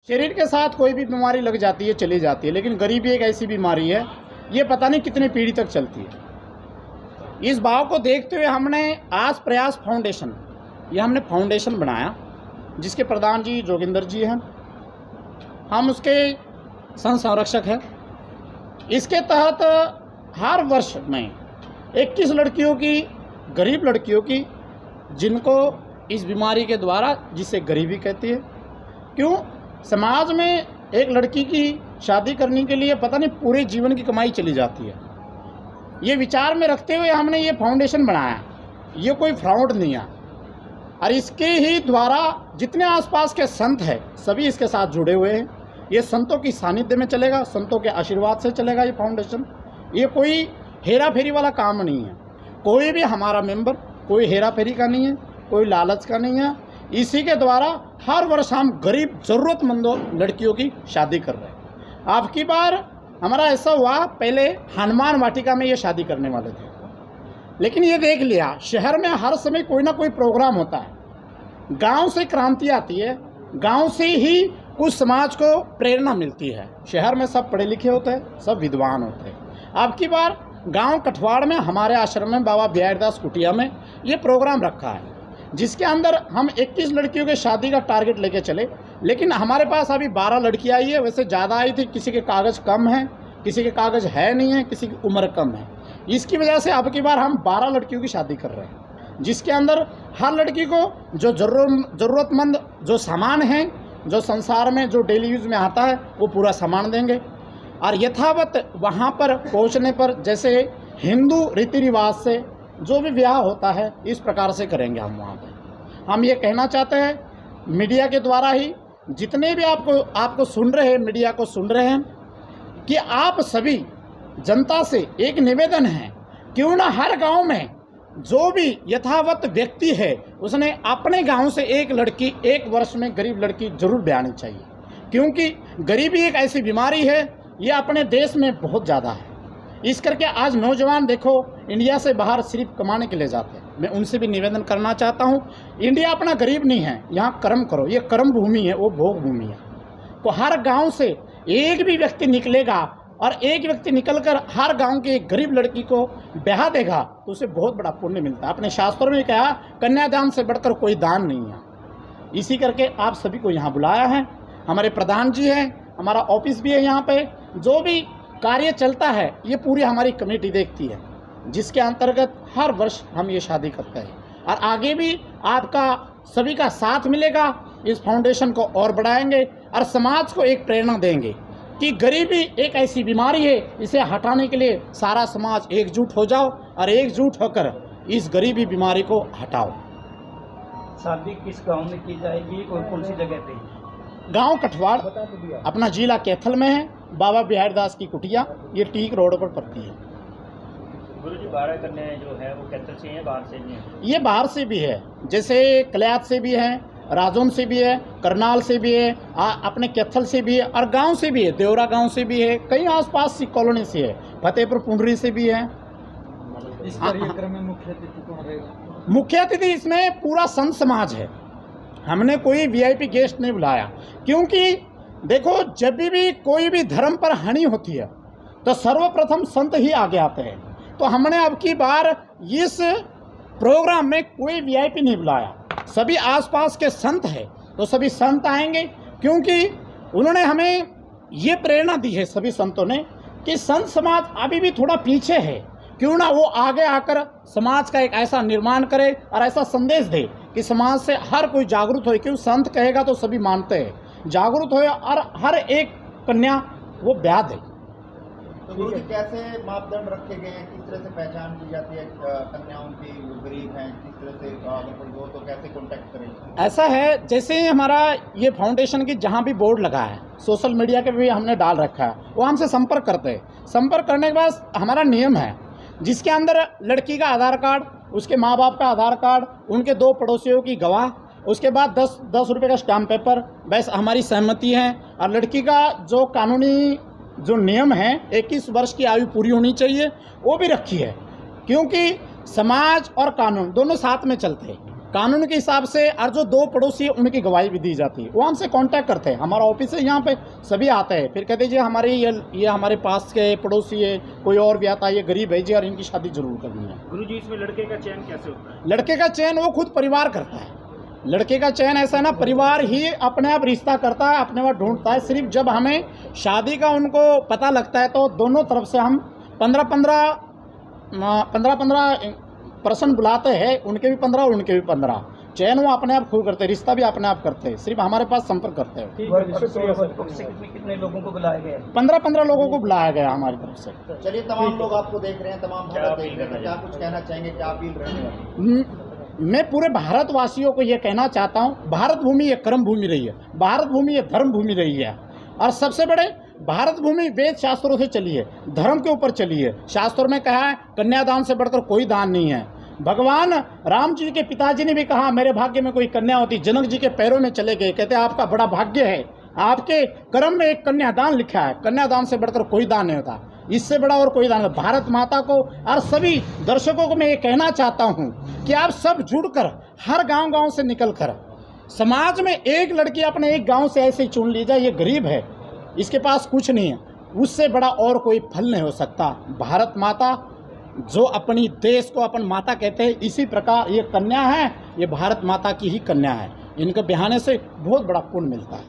शरीर के साथ कोई भी बीमारी लग जाती है, चली जाती है, लेकिन गरीबी एक ऐसी बीमारी है, ये पता नहीं कितनी पीढ़ी तक चलती है। इस भाव को देखते हुए हमने आज प्रयास फाउंडेशन, ये हमने फाउंडेशन बनाया, जिसके प्रधान जी जोगिंदर जी हैं, हम उसके संरक्षक हैं। इसके तहत हर वर्ष में 21 लड़कियों की, गरीब लड़कियों की, जिनको इस बीमारी के द्वारा, जिसे गरीबी कहती है, क्यों समाज में एक लड़की की शादी करने के लिए पता नहीं पूरे जीवन की कमाई चली जाती है। ये विचार में रखते हुए हमने ये फाउंडेशन बनाया। ये कोई फ्रॉड नहीं है, और इसके ही द्वारा जितने आसपास के संत हैं सभी इसके साथ जुड़े हुए हैं। ये संतों की सानिध्य में चलेगा, संतों के आशीर्वाद से चलेगा ये फाउंडेशन। ये कोई हेरा फेरी वाला काम नहीं है। कोई भी हमारा मेंबर कोई हेरा फेरी का नहीं है, कोई लालच का नहीं है। इसी के द्वारा हर वर्ष हम गरीब ज़रूरतमंदों लड़कियों की शादी कर रहे हैं। आपकी बार हमारा ऐसा हुआ, पहले हनुमान वाटिका में ये शादी करने वाले थे, लेकिन ये देख लिया शहर में हर समय कोई ना कोई प्रोग्राम होता है। गांव से क्रांति आती है, गांव से ही कुछ समाज को प्रेरणा मिलती है। शहर में सब पढ़े लिखे होते हैं, सब विद्वान होते हैं। आपकी बार गांव कठवाड़ में हमारे आश्रम में बाबा बिहारीदास कुटिया में ये प्रोग्राम रखा है, जिसके अंदर हम 21 लड़कियों के शादी का टारगेट लेके चले, लेकिन हमारे पास अभी 12 लड़कियां आई है। वैसे ज़्यादा आई थी, किसी के कागज़ कम हैं, किसी के कागज़ है नहीं है, किसी की उम्र कम है। इसकी वजह से अब की बार हम 12 लड़कियों की शादी कर रहे हैं, जिसके अंदर हर लड़की को जो ज़रूरतमंद जो सामान है, जो संसार में जो डेली यूज़ में आता है, वो पूरा सामान देंगे। और यथावत वहाँ पर पहुँचने पर जैसे हिंदू रीति रिवाज से जो भी ब्याह होता है, इस प्रकार से करेंगे हम वहाँ पर। हम ये कहना चाहते हैं मीडिया के द्वारा ही, जितने भी आपको सुन रहे हैं, मीडिया को सुन रहे हैं, कि आप सभी जनता से एक निवेदन है, क्यों ना हर गांव में जो भी यथावत व्यक्ति है, उसने अपने गांव से एक लड़की, एक वर्ष में गरीब लड़की जरूर ब्याहनी चाहिए। क्योंकि गरीबी एक ऐसी बीमारी है, ये अपने देश में बहुत ज़्यादा है। इस करके आज नौजवान देखो इंडिया से बाहर सिर्फ कमाने के लिए जाते हैं। मैं उनसे भी निवेदन करना चाहता हूँ, इंडिया अपना गरीब नहीं है, यहाँ कर्म करो। ये कर्म भूमि है, वो भोग भूमि है। तो हर गांव से एक भी व्यक्ति निकलेगा, और एक व्यक्ति निकलकर हर गांव की एक गरीब लड़की को ब्याह देगा, तो उसे बहुत बड़ा पुण्य मिलता है। अपने शास्त्रों में कहा, कन्यादान से बढ़कर कोई दान नहीं है। इसी करके आप सभी को यहाँ बुलाया है। हमारे प्रधान जी हैं, हमारा ऑफिस भी है यहाँ पे। जो भी कार्य चलता है ये पूरी हमारी कमेटी देखती है, जिसके अंतर्गत हर वर्ष हम ये शादी करते हैं। और आगे भी आपका सभी का साथ मिलेगा। इस फाउंडेशन को और बढ़ाएंगे और समाज को एक प्रेरणा देंगे कि गरीबी एक ऐसी बीमारी है, इसे हटाने के लिए सारा समाज एकजुट हो जाओ और एकजुट होकर इस गरीबी बीमारी को हटाओ। शादी किस गांव में की जाएगी और कौन सी जगह पे? गांव कठवाड़, अपना जिला कैथल में है, बाबा बिहारीदास की कुटिया, ये टीक रोड पर पड़ती है। गुरुजी, बारह कन्या जो है वो कैथल से हैं, बाहर से भी हैं? ये बाहर से भी है, जैसे कल्यात से भी है, राजौन से भी है, करनाल से भी है, अपने कैथल से भी है, और गांव से भी है, देवरा गांव से भी है, कई आसपास की कॉलोनी से है, फतेहपुर पुंडरी से भी है। इस कार्यक्रम में मुख्य अतिथि कौन रहेगा? मुख्य अतिथि इसमें पूरा संत समाज है। हमने कोई वीआईपी गेस्ट नहीं बुलाया, क्योंकि देखो जब भी कोई भी धर्म पर हानि होती है तो सर्वप्रथम संत ही आगे आते हैं। तो हमने अब की बार इस प्रोग्राम में कोई वीआईपी नहीं बुलाया, सभी आसपास के संत हैं, तो सभी संत आएंगे। क्योंकि उन्होंने हमें ये प्रेरणा दी है सभी संतों ने कि संत समाज अभी भी थोड़ा पीछे है, क्यों ना वो आगे आकर समाज का एक ऐसा निर्माण करे और ऐसा संदेश दे कि समाज से हर कोई जागरूक हो। क्यों संत कहेगा तो सभी मानते हैं, जागरूक हो और हर एक कन्या वो ब्याह दे। तो गुरुजी, कैसे मापदंड रखे गए हैं, किस तरह से पहचान की जाती है कन्याओं की, वो गरीब हैं, किस तरह से अगर कोई हो तो कैसे कॉन्टेक्ट करें? ऐसा है, जैसे हमारा ये फाउंडेशन की जहाँ भी बोर्ड लगा है, सोशल मीडिया के भी हमने डाल रखा है, वो हमसे संपर्क करते हैं। संपर्क करने के बाद हमारा नियम है, जिसके अंदर लड़की का आधार कार्ड, उसके माँ बाप का आधार कार्ड, उनके 2 पड़ोसियों की गवाह, उसके बाद 10 रुपये का स्टाम्प पेपर, बस हमारी सहमति है। और लड़की का जो कानूनी जो नियम है, 21 वर्ष की आयु पूरी होनी चाहिए, वो भी रखी है। क्योंकि समाज और कानून दोनों साथ में चलते हैं। कानून के हिसाब से, और जो दो पड़ोसी है उनकी गवाही भी दी जाती है। वो हमसे कांटेक्ट करते हैं, हमारा ऑफिस है यहाँ पे, सभी आते हैं, फिर कहते हैं जी हमारे ये हमारे पास के पड़ोसी है, कोई और भी आता है, ये गरीब है जी और इनकी शादी जरूर करनी है। गुरुजी, इसमें लड़के का चयन कैसे होता है? लड़के का चयन वो खुद परिवार करता है। लड़के का चयन ऐसा है ना, परिवार ही अपने आप रिश्ता करता है, अपने आप ढूंढता है। सिर्फ जब हमें शादी का उनको पता लगता है तो दोनों तरफ से हम 15 पर्सन बुलाते हैं, उनके भी 15 और उनके भी 15। चयन वो अपने आप खुद करते हैं, रिश्ता भी अपने आप करते हैं, सिर्फ हमारे पास संपर्क करते हैं। कितने लोगों को बुलाया गया? 15 लोगों को बुलाया गया हमारी तरफ से। चलिए, तमाम लोग आपको देख रहे हैं, तमाम भारत देख रहे हैं, क्या कुछ कहना चाहेंगे, क्या अपील रहेगी? मैं पूरे भारतवासियों को ये कहना चाहता हूँ, भारत भूमि ये कर्म भूमि रही है, भारत भूमि ये धर्म भूमि रही है, और सबसे बड़े भारत भूमि वेद शास्त्रों से चली है, धर्म के ऊपर चली है। शास्त्रों में कहा है कन्यादान से बढ़कर कोई दान नहीं है। भगवान राम जी के पिताजी ने भी कहा मेरे भाग्य में कोई कन्या होती, जनक जी के पैरों में चले गए, कहते आपका बड़ा भाग्य है, आपके कर्म में एक कन्यादान लिखा है, कन्यादान से बढ़कर कोई दान नहीं होता, इससे बड़ा और कोई दान नहीं। भारत माता को और सभी दर्शकों को मैं ये कहना चाहता हूँ कि आप सब जुड़कर, हर गांव से निकलकर समाज में एक लड़की अपने एक गांव से ऐसे ही चुन ली जाए, ये गरीब है, इसके पास कुछ नहीं है, उससे बड़ा और कोई फल नहीं हो सकता। भारत माता जो अपनी देश को अपन माता कहते हैं, इसी प्रकार ये कन्या है, ये भारत माता की ही कन्या है, इनके बिहाने से बहुत बड़ा पुण्य मिलता है।